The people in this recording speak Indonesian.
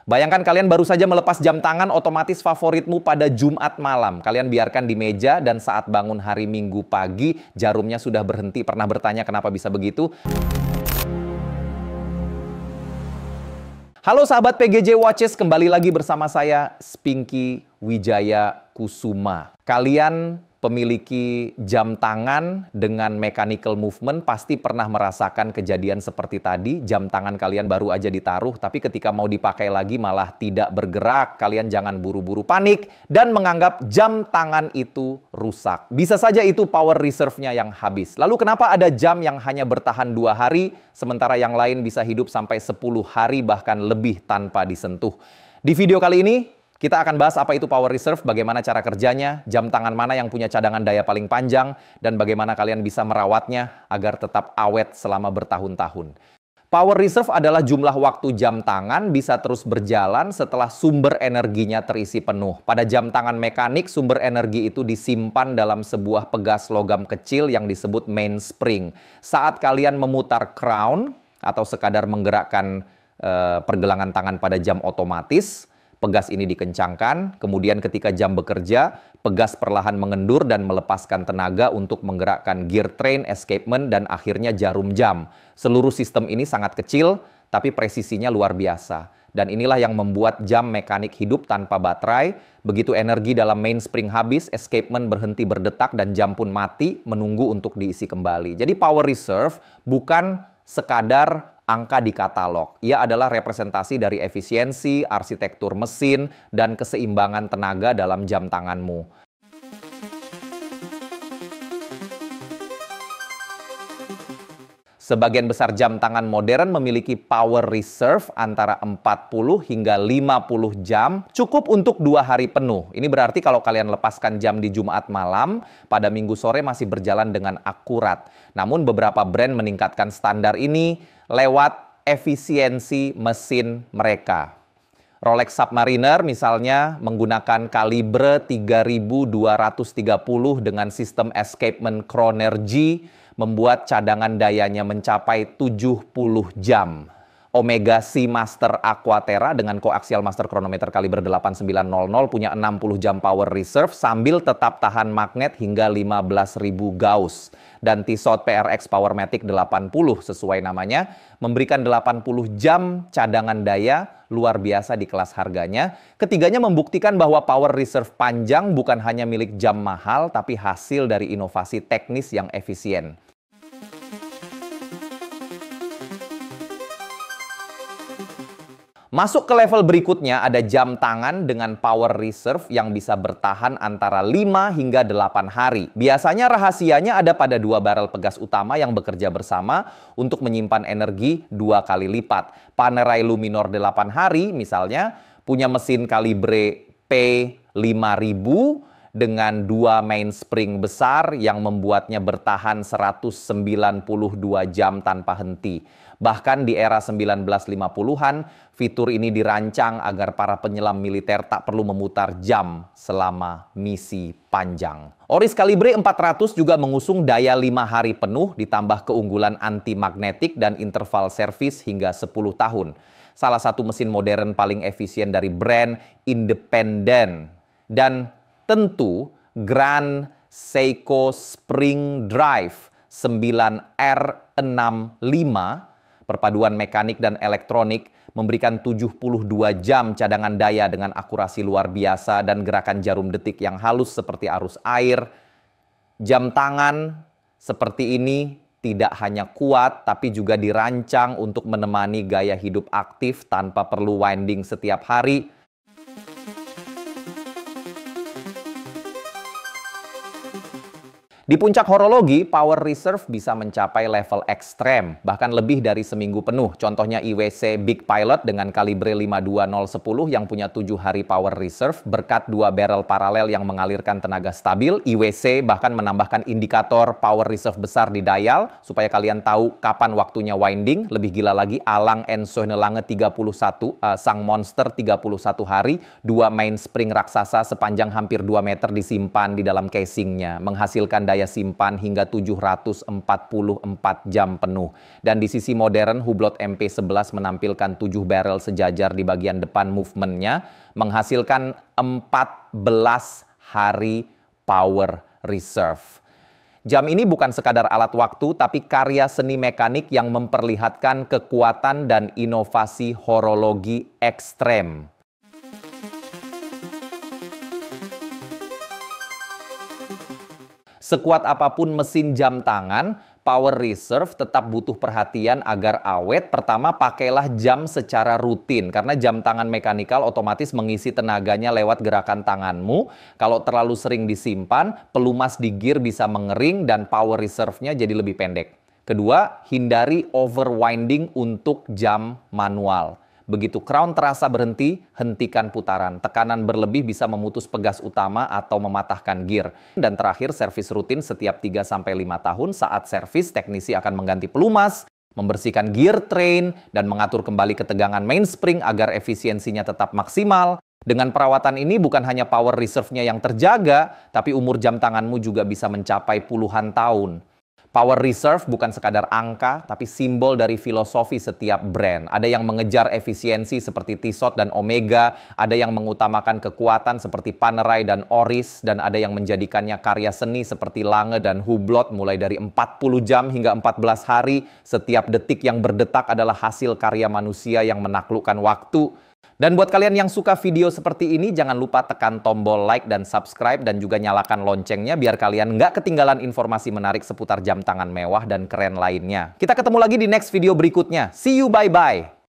Bayangkan kalian baru saja melepas jam tangan otomatis favoritmu pada Jumat malam. Kalian biarkan di meja dan saat bangun hari Minggu pagi, jarumnya sudah berhenti. Pernah bertanya kenapa bisa begitu? Halo sahabat PGJ Watches, kembali lagi bersama saya, Pinky Wijaya Kusuma. Kalian pemiliki jam tangan dengan mechanical movement pasti pernah merasakan kejadian seperti tadi. Jam tangan kalian baru aja ditaruh, tapi ketika mau dipakai lagi malah tidak bergerak. Kalian jangan buru-buru panik dan menganggap jam tangan itu rusak. Bisa saja itu power reserve-nya yang habis. Lalu kenapa ada jam yang hanya bertahan 2 hari, sementara yang lain bisa hidup sampai 10 hari bahkan lebih tanpa disentuh? Di video kali ini, kita akan bahas apa itu power reserve, bagaimana cara kerjanya, jam tangan mana yang punya cadangan daya paling panjang, dan bagaimana kalian bisa merawatnya agar tetap awet selama bertahun-tahun. Power reserve adalah jumlah waktu jam tangan bisa terus berjalan setelah sumber energinya terisi penuh. Pada jam tangan mekanik, sumber energi itu disimpan dalam sebuah pegas logam kecil yang disebut mainspring. Saat kalian memutar crown atau sekadar menggerakkan pergelangan tangan pada jam otomatis, pegas ini dikencangkan, kemudian ketika jam bekerja, pegas perlahan mengendur dan melepaskan tenaga untuk menggerakkan gear train, escapement, dan akhirnya jarum jam. Seluruh sistem ini sangat kecil, tapi presisinya luar biasa. Dan inilah yang membuat jam mekanik hidup tanpa baterai. Begitu energi dalam mainspring habis, escapement berhenti berdetak dan jam pun mati, menunggu untuk diisi kembali. Jadi power reserve bukan sekadar angka di katalog. Ia adalah representasi dari efisiensi, arsitektur mesin, dan keseimbangan tenaga dalam jam tanganmu. Sebagian besar jam tangan modern memiliki power reserve antara 40 hingga 50 jam, cukup untuk 2 hari penuh. Ini berarti kalau kalian lepaskan jam di Jumat malam, pada Minggu sore masih berjalan dengan akurat. Namun beberapa brand meningkatkan standar ini lewat efisiensi mesin mereka. Rolex Submariner misalnya menggunakan kalibre 3230 dengan sistem escapement Chronergy, membuat cadangan dayanya mencapai 70 jam. Omega Seamaster Aquaterra dengan koaksial master chronometer kaliber 8900 punya 60 jam power reserve sambil tetap tahan magnet hingga 15.000 Gauss. Dan Tissot PRX Powermatic 80 sesuai namanya memberikan 80 jam cadangan daya luar biasa di kelas harganya. Ketiganya membuktikan bahwa power reserve panjang bukan hanya milik jam mahal tapi hasil dari inovasi teknis yang efisien. Masuk ke level berikutnya ada jam tangan dengan power reserve yang bisa bertahan antara 5 hingga 8 hari. Biasanya rahasianya ada pada 2 barel pegas utama yang bekerja bersama untuk menyimpan energi 2 kali lipat. Panerai Luminor 8 hari misalnya punya mesin kalibre P5000 dengan 2 mainspring besar yang membuatnya bertahan 192 jam tanpa henti. Bahkan di era 1950-an, fitur ini dirancang agar para penyelam militer tak perlu memutar jam selama misi panjang. Oris Calibre 400 juga mengusung daya 5 hari penuh ditambah keunggulan anti-magnetik dan interval servis hingga 10 tahun. Salah satu mesin modern paling efisien dari brand independen. Dan tentu Grand Seiko Spring Drive 9R65 perpaduan mekanik dan elektronik memberikan 72 jam cadangan daya dengan akurasi luar biasa dan gerakan jarum detik yang halus seperti arus air. Jam tangan seperti ini tidak hanya kuat tapi juga dirancang untuk menemani gaya hidup aktif tanpa perlu winding setiap hari. Di puncak horologi, power reserve bisa mencapai level ekstrem, bahkan lebih dari seminggu penuh. Contohnya IWC Big Pilot dengan kalibre 52010 yang punya 7 hari power reserve berkat 2 barrel paralel yang mengalirkan tenaga stabil. IWC bahkan menambahkan indikator power reserve besar di dial supaya kalian tahu kapan waktunya winding. Lebih gila lagi, Alang Ensoenelange 31, sang monster 31 hari, 2 mainspring raksasa sepanjang hampir 2 meter disimpan di dalam casingnya, menghasilkan daya simpan hingga 744 jam penuh. Dan di sisi modern, Hublot MP11 menampilkan 7 barrel sejajar di bagian depan movementnya, menghasilkan 14 hari power reserve. Jam ini bukan sekadar alat waktu, tapi karya seni mekanik yang memperlihatkan kekuatan dan inovasi horologi ekstrem. Sekuat apapun mesin jam tangan, power reserve tetap butuh perhatian agar awet. Pertama, pakailah jam secara rutin, karena jam tangan mekanikal otomatis mengisi tenaganya lewat gerakan tanganmu. Kalau terlalu sering disimpan, pelumas di gear bisa mengering dan power reserve-nya jadi lebih pendek. Kedua, hindari overwinding untuk jam manual. Begitu crown terasa berhenti, hentikan putaran. Tekanan berlebih bisa memutus pegas utama atau mematahkan gear. Dan terakhir, servis rutin setiap 3-5 tahun. Saat servis, teknisi akan mengganti pelumas, membersihkan gear train, dan mengatur kembali ketegangan mainspring agar efisiensinya tetap maksimal. Dengan perawatan ini bukan hanya power reserve-nya yang terjaga, tapi umur jam tanganmu juga bisa mencapai puluhan tahun. Power reserve bukan sekadar angka, tapi simbol dari filosofi setiap brand. Ada yang mengejar efisiensi seperti Tissot dan Omega, ada yang mengutamakan kekuatan seperti Panerai dan Oris, dan ada yang menjadikannya karya seni seperti Lange dan Hublot, mulai dari 40 jam hingga 14 hari. Setiap detik yang berdetak adalah hasil karya manusia yang menaklukkan waktu. Dan buat kalian yang suka video seperti ini, jangan lupa tekan tombol like dan subscribe dan juga nyalakan loncengnya biar kalian nggak ketinggalan informasi menarik seputar jam tangan mewah dan keren lainnya. Kita ketemu lagi di next video berikutnya. See you, bye-bye!